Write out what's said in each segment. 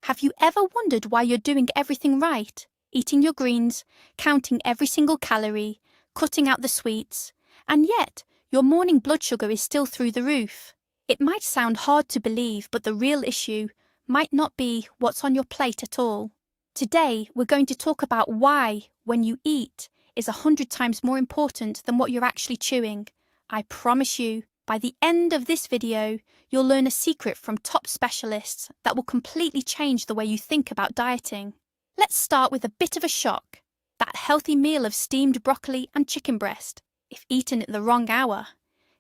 Have you ever wondered why you're doing everything right? Eating your greens, counting every single calorie, cutting out the sweets, and yet your morning blood sugar is still through the roof. It might sound hard to believe, but the real issue might not be what's on your plate at all. Today, we're going to talk about why, when you eat, is 100 times more important than what you're actually chewing. I promise you, by the end of this video, you'll learn a secret from top specialists that will completely change the way you think about dieting. Let's start with a bit of a shock. That healthy meal of steamed broccoli and chicken breast, if eaten at the wrong hour,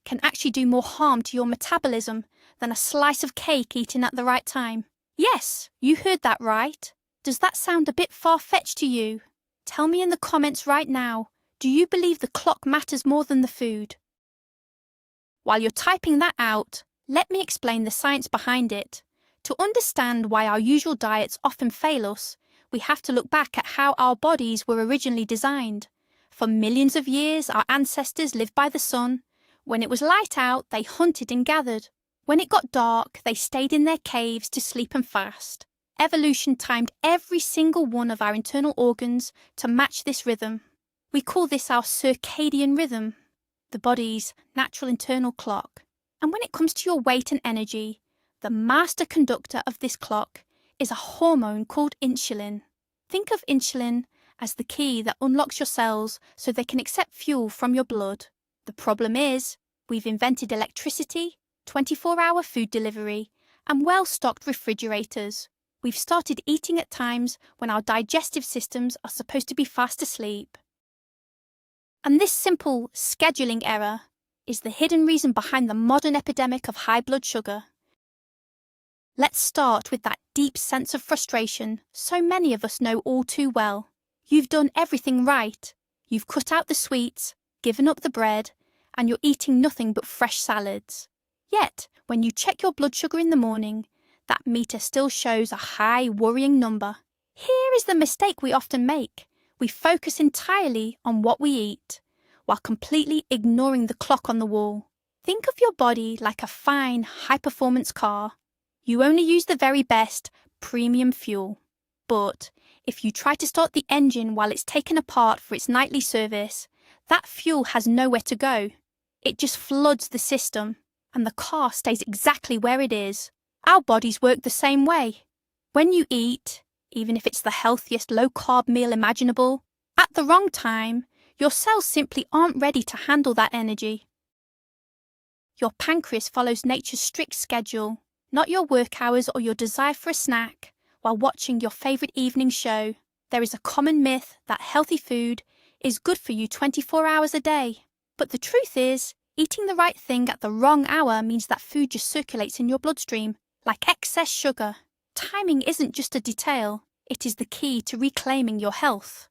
can actually do more harm to your metabolism than a slice of cake eaten at the right time. Yes, you heard that right. Does that sound a bit far-fetched to you? Tell me in the comments right now, do you believe the clock matters more than the food? While you're typing that out, let me explain the science behind it. To understand why our usual diets often fail us, we have to look back at how our bodies were originally designed. For millions of years, our ancestors lived by the sun. When it was light out, they hunted and gathered. When it got dark, they stayed in their caves to sleep and fast. Evolution timed every single one of our internal organs to match this rhythm. We call this our circadian rhythm, the body's natural internal clock. And when it comes to your weight and energy, the master conductor of this clock is a hormone called insulin. Think of insulin as the key that unlocks your cells so they can accept fuel from your blood. The problem is, we've invented electricity, 24-hour food delivery, and well-stocked refrigerators. We've started eating at times when our digestive systems are supposed to be fast asleep. And this simple scheduling error is the hidden reason behind the modern epidemic of high blood sugar. Let's start with that deep sense of frustration so many of us know all too well. You've done everything right. You've cut out the sweets, given up the bread, and you're eating nothing but fresh salads. Yet, when you check your blood sugar in the morning, that meter still shows a high, worrying number. Here is the mistake we often make. We focus entirely on what we eat, while completely ignoring the clock on the wall. Think of your body like a fine, high-performance car. You only use the very best, premium fuel. But if you try to start the engine while it's taken apart for its nightly service, that fuel has nowhere to go. It just floods the system, and the car stays exactly where it is. Our bodies work the same way. When you eat, even if it's the healthiest low-carb meal imaginable, at the wrong time, your cells simply aren't ready to handle that energy. Your pancreas follows nature's strict schedule, not your work hours or your desire for a snack while watching your favourite evening show. There is a common myth that healthy food is good for you 24 hours a day. But the truth is, eating the right thing at the wrong hour means that food just circulates in your bloodstream, like excess sugar. Timing isn't just a detail, it is the key to reclaiming your health.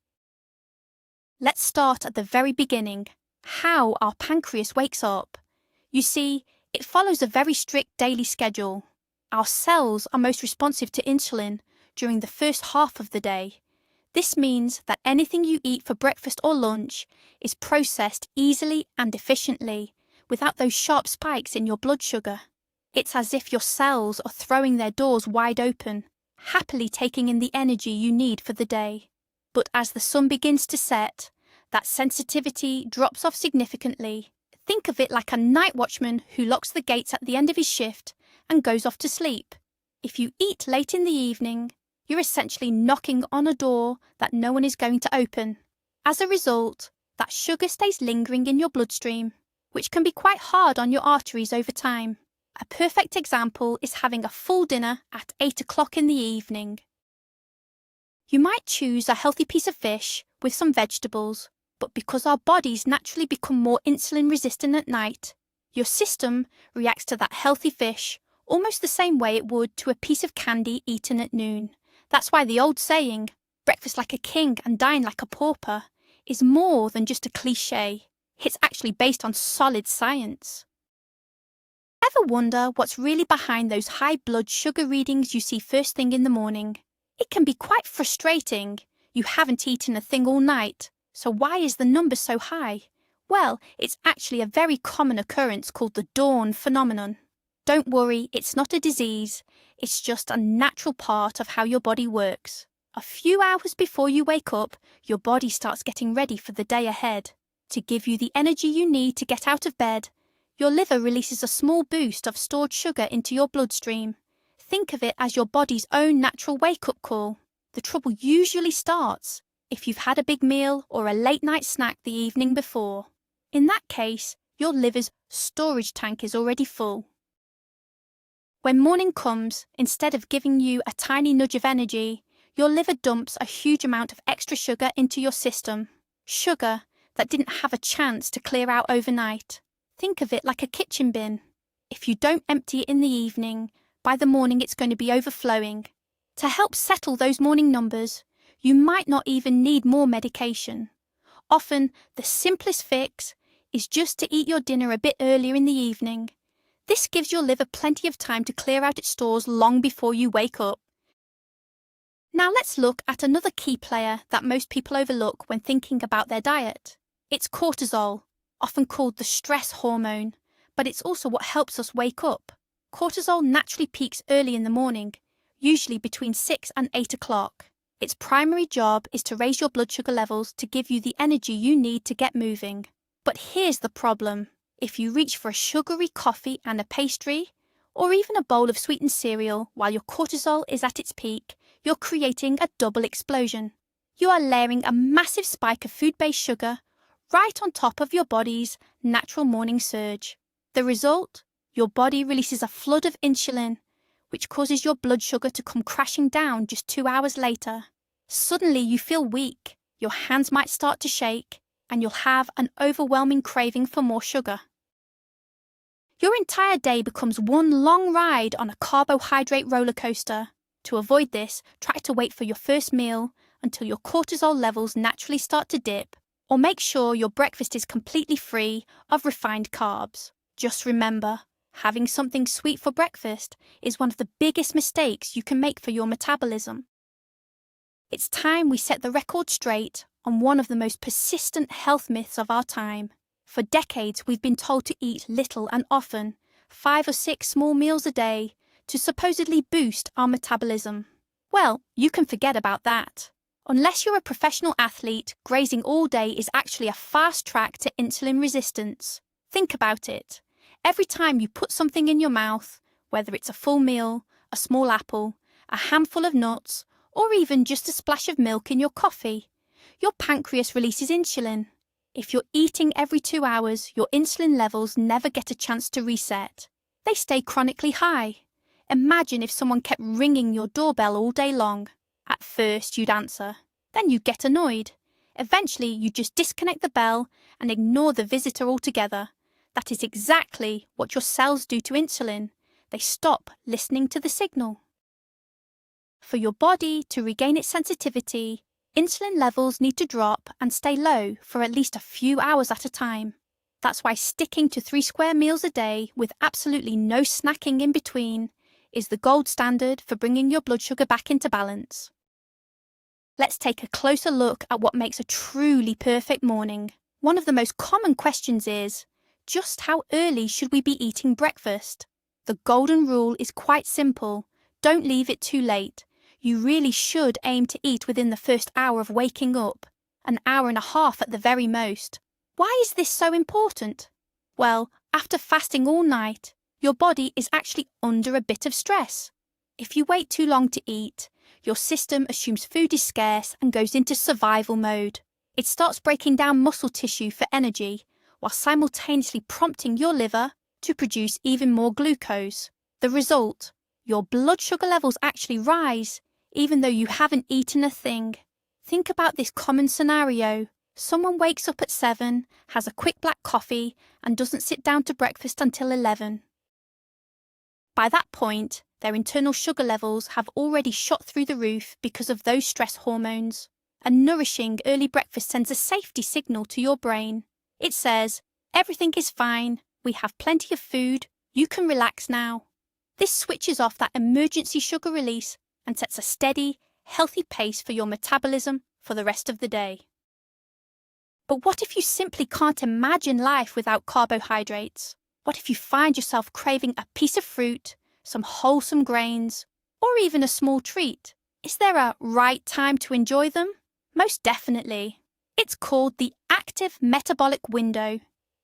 Let's start at the very beginning, how our pancreas wakes up. You see, it follows a very strict daily schedule. Our cells are most responsive to insulin during the first half of the day. This means that anything you eat for breakfast or lunch is processed easily and efficiently, without those sharp spikes in your blood sugar. It's as if your cells are throwing their doors wide open, happily taking in the energy you need for the day. But as the sun begins to set, that sensitivity drops off significantly. Think of it like a night watchman who locks the gates at the end of his shift and goes off to sleep. If you eat late in the evening, you're essentially knocking on a door that no one is going to open. As a result, that sugar stays lingering in your bloodstream, which can be quite hard on your arteries over time. A perfect example is having a full dinner at 8 o'clock in the evening. You might choose a healthy piece of fish with some vegetables, but because our bodies naturally become more insulin resistant at night, your system reacts to that healthy fish almost the same way it would to a piece of candy eaten at noon. That's why the old saying, breakfast like a king and dine like a pauper, is more than just a cliche. It's actually based on solid science. Ever wonder what's really behind those high blood sugar readings you see first thing in the morning? It can be quite frustrating. You haven't eaten a thing all night, so why is the number so high? Well, it's actually a very common occurrence called the dawn phenomenon. Don't worry, it's not a disease. It's just a natural part of how your body works. A few hours before you wake up, your body starts getting ready for the day ahead. To give you the energy you need to get out of bed, your liver releases a small boost of stored sugar into your bloodstream. Think of it as your body's own natural wake-up call. The trouble usually starts if you've had a big meal or a late-night snack the evening before. In that case, your liver's storage tank is already full. When morning comes, instead of giving you a tiny nudge of energy, your liver dumps a huge amount of extra sugar into your system. Sugar that didn't have a chance to clear out overnight. Think of it like a kitchen bin. If you don't empty it in the evening, by the morning it's going to be overflowing. To help settle those morning numbers, you might not even need more medication. Often, the simplest fix is just to eat your dinner a bit earlier in the evening. This gives your liver plenty of time to clear out its stores long before you wake up. Now let's look at another key player that most people overlook when thinking about their diet. It's cortisol, often called the stress hormone, but it's also what helps us wake up. Cortisol naturally peaks early in the morning, usually between 6 and 8 o'clock. Its primary job is to raise your blood sugar levels to give you the energy you need to get moving. But here's the problem. If you reach for a sugary coffee and a pastry, or even a bowl of sweetened cereal while your cortisol is at its peak, you're creating a double explosion. You are layering a massive spike of food-based sugar right on top of your body's natural morning surge. The result? Your body releases a flood of insulin, which causes your blood sugar to come crashing down just 2 hours later. Suddenly you feel weak, your hands might start to shake, and you'll have an overwhelming craving for more sugar. Your entire day becomes one long ride on a carbohydrate roller coaster. To avoid this, try to wait for your first meal until your cortisol levels naturally start to dip, or make sure your breakfast is completely free of refined carbs. Just remember, having something sweet for breakfast is one of the biggest mistakes you can make for your metabolism. It's time we set the record straight on one of the most persistent health myths of our time. For decades, we've been told to eat little and often, 5 or 6 small meals a day, to supposedly boost our metabolism. Well, you can forget about that. Unless you're a professional athlete, grazing all day is actually a fast track to insulin resistance. Think about it. Every time you put something in your mouth, whether it's a full meal, a small apple, a handful of nuts, or even just a splash of milk in your coffee, your pancreas releases insulin. If you're eating every 2 hours, your insulin levels never get a chance to reset. They stay chronically high. Imagine if someone kept ringing your doorbell all day long. At first, you'd answer. Then you'd get annoyed. Eventually, you'd just disconnect the bell and ignore the visitor altogether. That is exactly what your cells do to insulin. They stop listening to the signal. For your body to regain its sensitivity, insulin levels need to drop and stay low for at least a few hours at a time. That's why sticking to 3 square meals a day with absolutely no snacking in between is the gold standard for bringing your blood sugar back into balance. Let's take a closer look at what makes a truly perfect morning. One of the most common questions is, just how early should we be eating breakfast? The golden rule is quite simple. Don't leave it too late. You really should aim to eat within the first hour of waking up, an hour and a half at the very most. Why is this so important? Well, after fasting all night, your body is actually under a bit of stress. If you wait too long to eat, your system assumes food is scarce and goes into survival mode. It starts breaking down muscle tissue for energy, while simultaneously prompting your liver to produce even more glucose. The result? Your blood sugar levels actually rise, even though you haven't eaten a thing. Think about this common scenario. Someone wakes up at 7, has a quick black coffee, and doesn't sit down to breakfast until 11. By that point, their internal sugar levels have already shot through the roof because of those stress hormones. A nourishing early breakfast sends a safety signal to your brain. It says, everything is fine, we have plenty of food, you can relax now. This switches off that emergency sugar release and sets a steady, healthy pace for your metabolism for the rest of the day. But what if you simply can't imagine life without carbohydrates? What if you find yourself craving a piece of fruit, some wholesome grains, or even a small treat? Is there a right time to enjoy them? Most definitely. It's called the active metabolic window,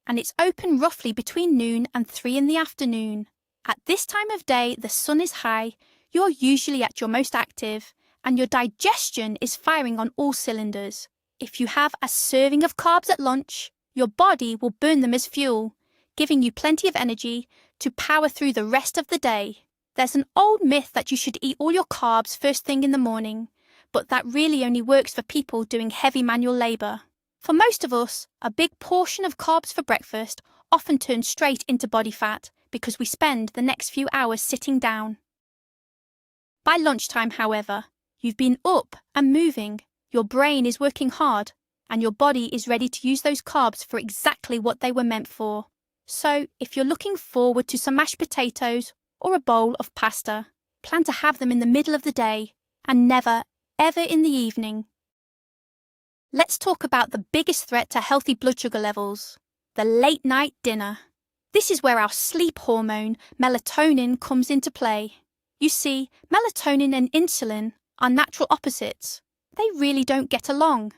and it's open roughly between noon and 3 in the afternoon. At this time of day, the sun is high, you're usually at your most active, and your digestion is firing on all cylinders. If you have a serving of carbs at lunch, your body will burn them as fuel, giving you plenty of energy to power through the rest of the day. There's an old myth that you should eat all your carbs first thing in the morning, but that really only works for people doing heavy manual labour. For most of us, a big portion of carbs for breakfast often turns straight into body fat because we spend the next few hours sitting down. By lunchtime, however, you've been up and moving, your brain is working hard, and your body is ready to use those carbs for exactly what they were meant for. So, if you're looking forward to some mashed potatoes or a bowl of pasta, plan to have them in the middle of the day and never, ever in the evening. Let's talk about the biggest threat to healthy blood sugar levels, the late night dinner. This is where our sleep hormone, melatonin, comes into play. You see, melatonin and insulin are natural opposites. They really don't get along.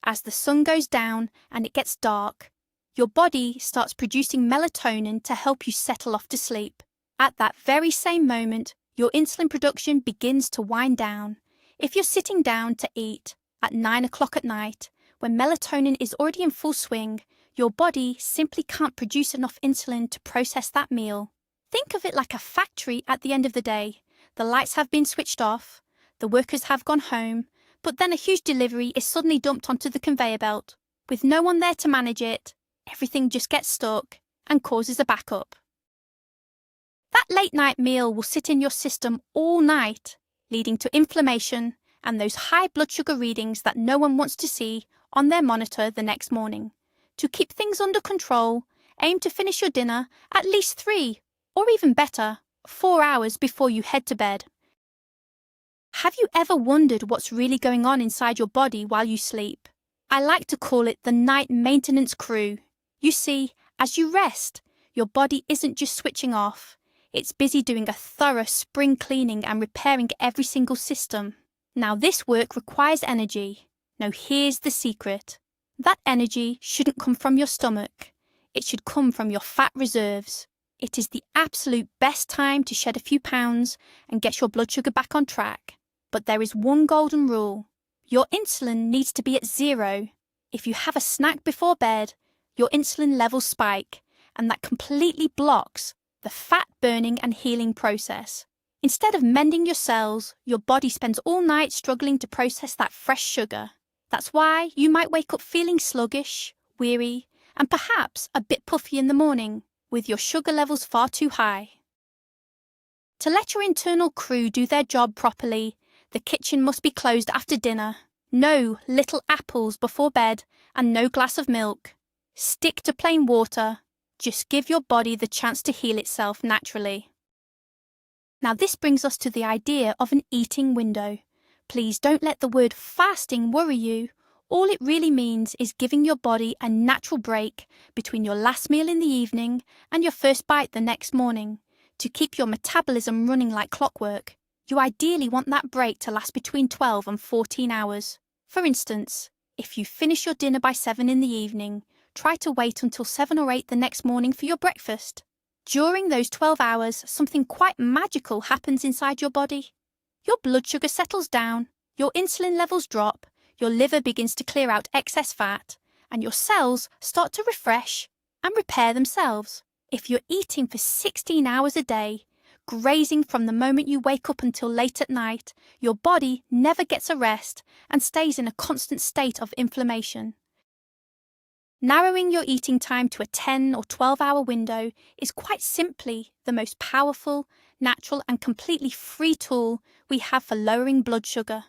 As the sun goes down and it gets dark, your body starts producing melatonin to help you settle off to sleep. At that very same moment, your insulin production begins to wind down. If you're sitting down to eat at 9 o'clock at night, when melatonin is already in full swing, your body simply can't produce enough insulin to process that meal. Think of it like a factory at the end of the day. The lights have been switched off, the workers have gone home, but then a huge delivery is suddenly dumped onto the conveyor belt. With no one there to manage it, everything just gets stuck and causes a backup. That late night meal will sit in your system all night, leading to inflammation and those high blood sugar readings that no one wants to see on their monitor the next morning. To keep things under control, aim to finish your dinner at least 3, or even better, 4 hours before you head to bed. Have you ever wondered what's really going on inside your body while you sleep? I like to call it the night maintenance crew. You see, as you rest, your body isn't just switching off. It's busy doing a thorough spring cleaning and repairing every single system. Now this work requires energy. Now here's the secret. That energy shouldn't come from your stomach. It should come from your fat reserves. It is the absolute best time to shed a few pounds and get your blood sugar back on track. But there is one golden rule. Your insulin needs to be at 0. If you have a snack before bed, your insulin levels spike, and that completely blocks the fat burning and healing process. Instead of mending your cells, your body spends all night struggling to process that fresh sugar. That's why you might wake up feeling sluggish, weary, and perhaps a bit puffy in the morning, with your sugar levels far too high. To let your internal crew do their job properly, the kitchen must be closed after dinner. No little apples before bed, and no glass of milk. Stick to plain water. Just give your body the chance to heal itself naturally. Now this brings us to the idea of an eating window. Please don't let the word fasting worry you. All it really means is giving your body a natural break between your last meal in the evening and your first bite the next morning. To keep your metabolism running like clockwork, you ideally want that break to last between 12 and 14 hours. For instance, if you finish your dinner by 7 in the evening, try to wait until 7 or 8 the next morning for your breakfast. During those 12 hours, something quite magical happens inside your body. Your blood sugar settles down, your insulin levels drop, your liver begins to clear out excess fat, and your cells start to refresh and repair themselves. If you're eating for 16 hours a day, grazing from the moment you wake up until late at night, your body never gets a rest and stays in a constant state of inflammation. Narrowing your eating time to a 10 or 12-hour window is quite simply the most powerful, natural and completely free tool we have for lowering blood sugar.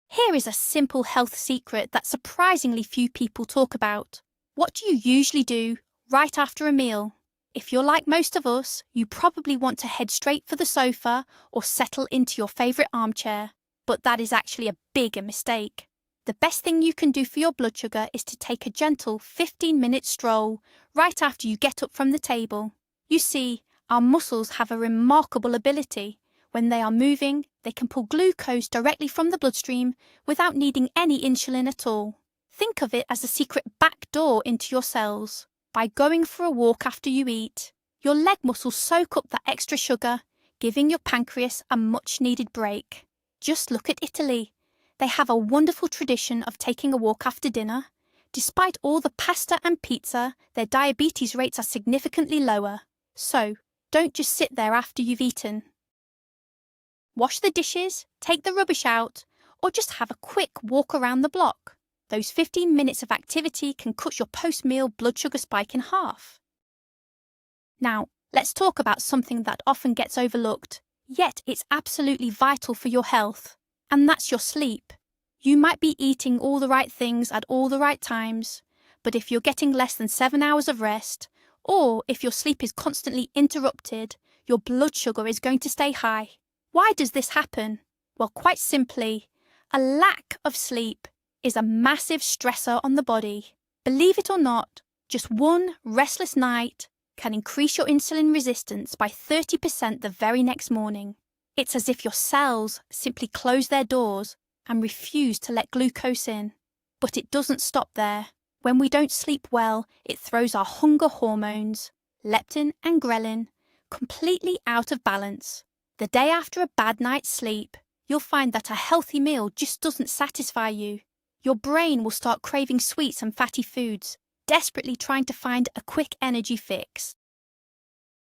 Here is a simple health secret that surprisingly few people talk about. What do you usually do right after a meal? If you're like most of us, you probably want to head straight for the sofa or settle into your favourite armchair, but that is actually a bigger mistake. The best thing you can do for your blood sugar is to take a gentle 15-minute stroll right after you get up from the table. You see, our muscles have a remarkable ability. When they are moving, they can pull glucose directly from the bloodstream without needing any insulin at all. Think of it as a secret back door into your cells. By going for a walk after you eat, your leg muscles soak up that extra sugar, giving your pancreas a much-needed break. Just look at Italy. They have a wonderful tradition of taking a walk after dinner. Despite all the pasta and pizza, their diabetes rates are significantly lower. So, don't just sit there after you've eaten. Wash the dishes, take the rubbish out, or just have a quick walk around the block. Those 15 minutes of activity can cut your post-meal blood sugar spike in half. Now, let's talk about something that often gets overlooked, yet it's absolutely vital for your health, and that's your sleep. You might be eating all the right things at all the right times, but if you're getting less than 7 hours of rest, or if your sleep is constantly interrupted, your blood sugar is going to stay high. Why does this happen? Well, quite simply, a lack of sleep is a massive stressor on the body. Believe it or not, just one restless night can increase your insulin resistance by 30% the very next morning. It's as if your cells simply close their doors and refuse to let glucose in. But it doesn't stop there. When we don't sleep well, it throws our hunger hormones, leptin and ghrelin, completely out of balance. The day after a bad night's sleep, you'll find that a healthy meal just doesn't satisfy you. Your brain will start craving sweets and fatty foods, desperately trying to find a quick energy fix.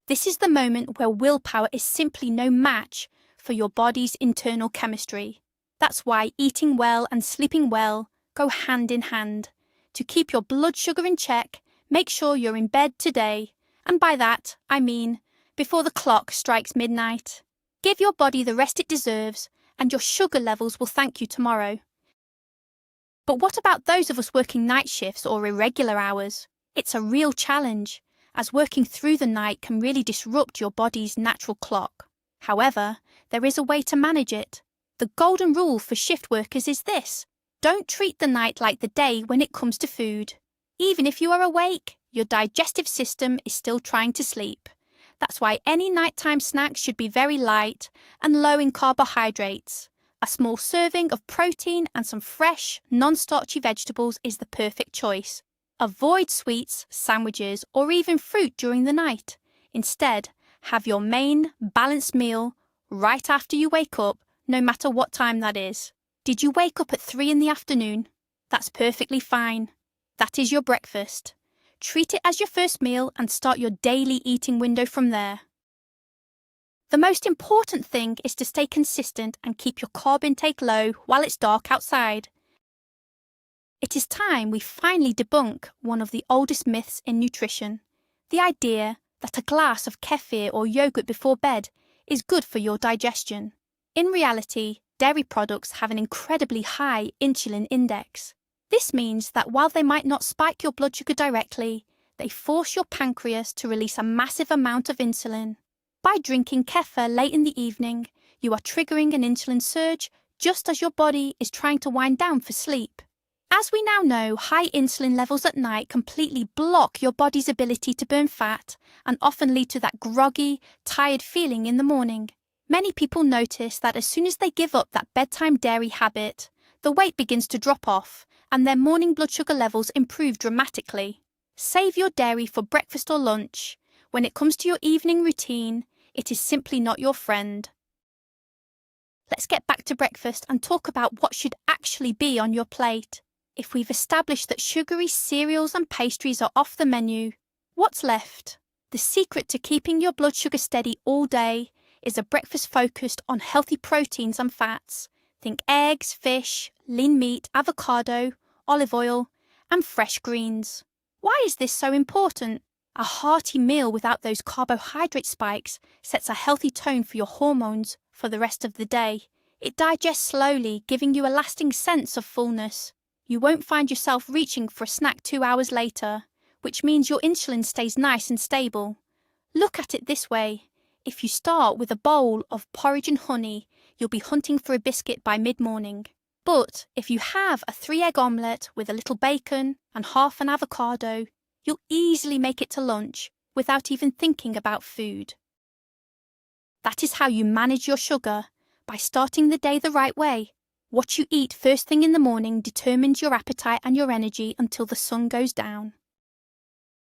This is the moment where willpower is simply no match for your body's internal chemistry. That's why eating well and sleeping well go hand in hand. To keep your blood sugar in check, make sure you're in bed today, and by that, I mean before the clock strikes midnight. Give your body the rest it deserves, and your sugar levels will thank you tomorrow. But what about those of us working night shifts or irregular hours? It's a real challenge, as working through the night can really disrupt your body's natural clock. However, there is a way to manage it. The golden rule for shift workers is this: don't treat the night like the day when it comes to food. Even if you are awake, your digestive system is still trying to sleep. That's why any nighttime snack should be very light and low in carbohydrates. A small serving of protein and some fresh, non-starchy vegetables is the perfect choice. Avoid sweets, sandwiches, or even fruit during the night. Instead, have your main, balanced meal right after you wake up, no matter what time that is. Did you wake up at 3 in the afternoon? That's perfectly fine. That is your breakfast. Treat it as your first meal and start your daily eating window from there. The most important thing is to stay consistent and keep your carb intake low while it's dark outside. It is time we finally debunk one of the oldest myths in nutrition, the idea that a glass of kefir or yogurt before bed is good for your digestion. In reality, dairy products have an incredibly high insulin index. This means that while they might not spike your blood sugar directly, they force your pancreas to release a massive amount of insulin. By drinking kefir late in the evening, you are triggering an insulin surge just as your body is trying to wind down for sleep. As we now know, high insulin levels at night completely block your body's ability to burn fat and often lead to that groggy, tired feeling in the morning. Many people notice that as soon as they give up that bedtime dairy habit, the weight begins to drop off and their morning blood sugar levels improve dramatically. Save your dairy for breakfast or lunch. When it comes to your evening routine, it is simply not your friend. Let's get back to breakfast and talk about what should actually be on your plate. If we've established that sugary cereals and pastries are off the menu, what's left? The secret to keeping your blood sugar steady all day is a breakfast focused on healthy proteins and fats. Think eggs, fish, lean meat, avocado, olive oil, and fresh greens. Why is this so important? A hearty meal without those carbohydrate spikes sets a healthy tone for your hormones for the rest of the day. It digests slowly, giving you a lasting sense of fullness. You won't find yourself reaching for a snack 2 hours later, which means your insulin stays nice and stable. Look at it this way. If you start with a bowl of porridge and honey, you'll be hunting for a biscuit by mid-morning. But if you have a 3-egg omelette with a little bacon and half an avocado, you'll easily make it to lunch without even thinking about food. That is how you manage your sugar, by starting the day the right way. What you eat first thing in the morning determines your appetite and your energy until the sun goes down.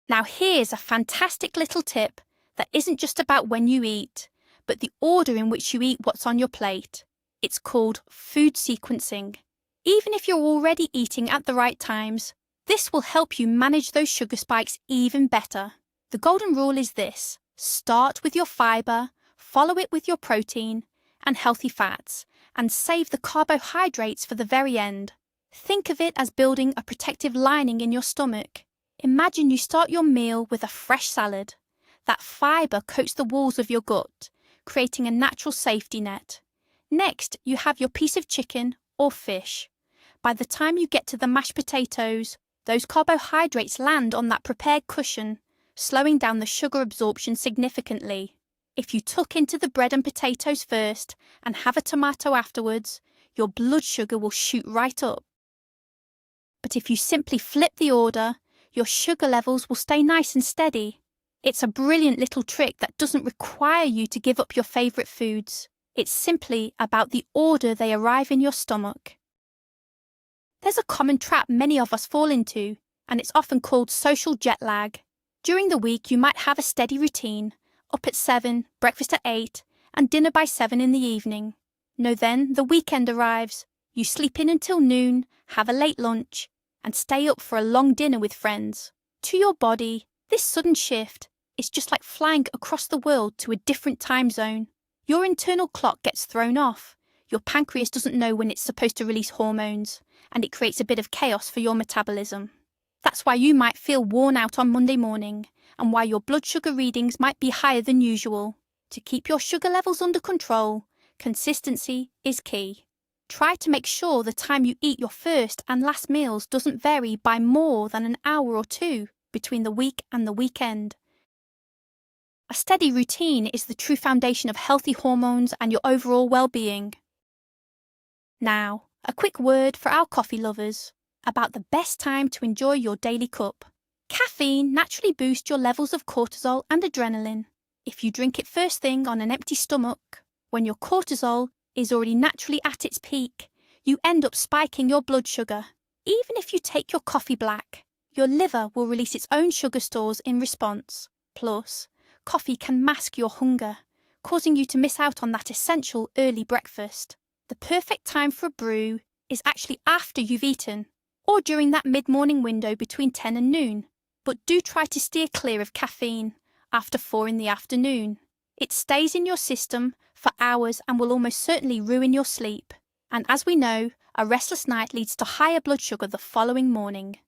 Now here's a fantastic little tip that isn't just about when you eat, but the order in which you eat what's on your plate. It's called food sequencing. Even if you're already eating at the right times, this will help you manage those sugar spikes even better. The golden rule is this: start with your fiber, follow it with your protein and healthy fats, and save the carbohydrates for the very end. Think of it as building a protective lining in your stomach. Imagine you start your meal with a fresh salad. That fiber coats the walls of your gut, creating a natural safety net. Next, you have your piece of chicken or fish. By the time you get to the mashed potatoes, those carbohydrates land on that prepared cushion, slowing down the sugar absorption significantly. If you tuck into the bread and potatoes first and have a tomato afterwards, your blood sugar will shoot right up. But if you simply flip the order, your sugar levels will stay nice and steady. It's a brilliant little trick that doesn't require you to give up your favourite foods. It's simply about the order they arrive in your stomach. There's a common trap many of us fall into, and it's often called social jet lag. During the week, you might have a steady routine, up at 7, breakfast at 8, and dinner by 7 in the evening. No, then the weekend arrives. You sleep in until noon, have a late lunch, and stay up for a long dinner with friends. To your body, this sudden shift is just like flying across the world to a different time zone. Your internal clock gets thrown off. Your pancreas doesn't know when it's supposed to release hormones, and it creates a bit of chaos for your metabolism. That's why you might feel worn out on Monday morning, and why your blood sugar readings might be higher than usual. To keep your sugar levels under control, consistency is key. Try to make sure the time you eat your first and last meals doesn't vary by more than an hour or two between the week and the weekend. A steady routine is the true foundation of healthy hormones and your overall well-being. Now, a quick word for our coffee lovers about the best time to enjoy your daily cup. Caffeine naturally boosts your levels of cortisol and adrenaline. If you drink it first thing on an empty stomach, when your cortisol is already naturally at its peak, you end up spiking your blood sugar. Even if you take your coffee black, your liver will release its own sugar stores in response. Plus, coffee can mask your hunger, causing you to miss out on that essential early breakfast. The perfect time for a brew is actually after you've eaten, or during that mid-morning window between 10 and noon. But do try to steer clear of caffeine after 4 in the afternoon. It stays in your system for hours and will almost certainly ruin your sleep. And as we know, a restless night leads to higher blood sugar the following morning.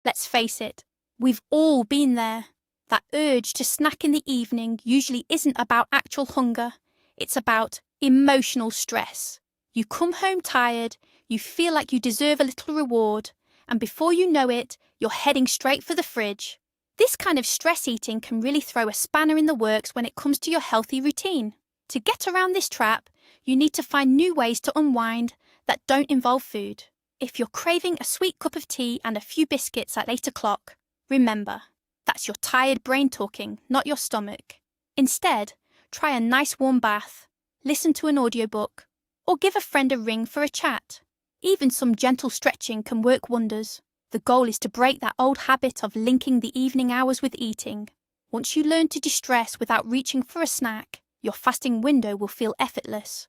Let's face it, we've all been there. That urge to snack in the evening usually isn't about actual hunger. It's about emotional stress. You come home tired, you feel like you deserve a little reward, and before you know it, you're heading straight for the fridge. This kind of stress eating can really throw a spanner in the works when it comes to your healthy routine. To get around this trap, you need to find new ways to unwind that don't involve food. If you're craving a sweet cup of tea and a few biscuits at 8 o'clock, remember, that's your tired brain talking, not your stomach. Instead, try a nice warm bath, listen to an audiobook, or give a friend a ring for a chat. Even some gentle stretching can work wonders. The goal is to break that old habit of linking the evening hours with eating. Once you learn to de-stress without reaching for a snack, your fasting window will feel effortless.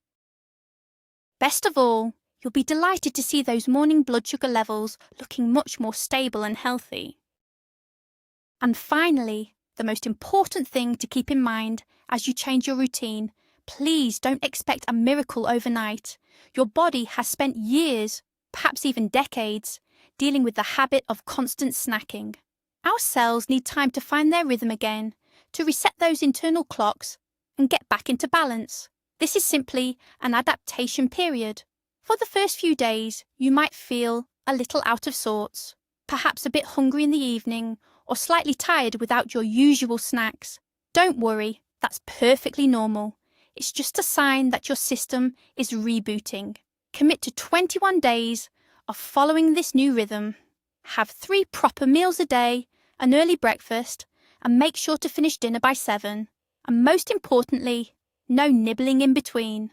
Best of all, you'll be delighted to see those morning blood sugar levels looking much more stable and healthy. And finally, the most important thing to keep in mind as you change your routine, please don't expect a miracle overnight. Your body has spent years, perhaps even decades, dealing with the habit of constant snacking. Our cells need time to find their rhythm again, to reset those internal clocks and get back into balance. This is simply an adaptation period. For the first few days, you might feel a little out of sorts, perhaps a bit hungry in the evening, or slightly tired without your usual snacks. Don't worry, that's perfectly normal. It's just a sign that your system is rebooting. Commit to 21 days of following this new rhythm. Have 3 proper meals a day, an early breakfast, and make sure to finish dinner by 7. And most importantly, no nibbling in between.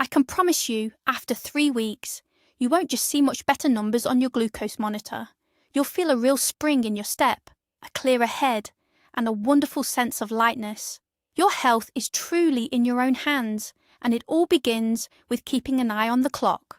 I can promise you, after 3 weeks, you won't just see much better numbers on your glucose monitor. You'll feel a real spring in your step, a clearer head, and a wonderful sense of lightness. Your health is truly in your own hands, and it all begins with keeping an eye on the clock.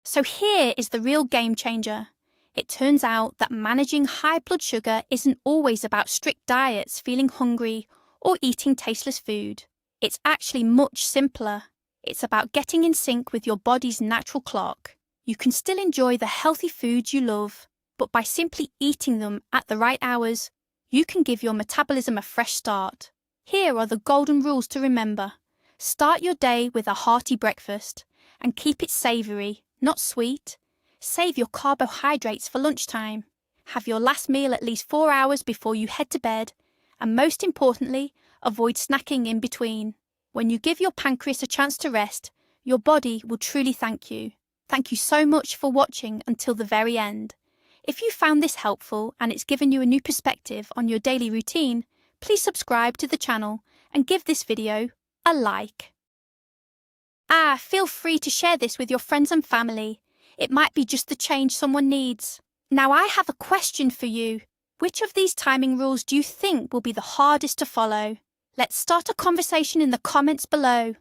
So here is the real game changer. It turns out that managing high blood sugar isn't always about strict diets, feeling hungry, or eating tasteless food. It's actually much simpler. It's about getting in sync with your body's natural clock. You can still enjoy the healthy foods you love, but by simply eating them at the right hours, you can give your metabolism a fresh start. Here are the golden rules to remember. Start your day with a hearty breakfast and keep it savoury, not sweet. Save your carbohydrates for lunchtime. Have your last meal at least 4 hours before you head to bed, and most importantly, avoid snacking in between. When you give your pancreas a chance to rest, your body will truly thank you. Thank you so much for watching until the very end. If you found this helpful and it's given you a new perspective on your daily routine, please subscribe to the channel and give this video a like. Feel free to share this with your friends and family. It might be just the change someone needs. Now I have a question for you. Which of these timing rules do you think will be the hardest to follow? Let's start a conversation in the comments below.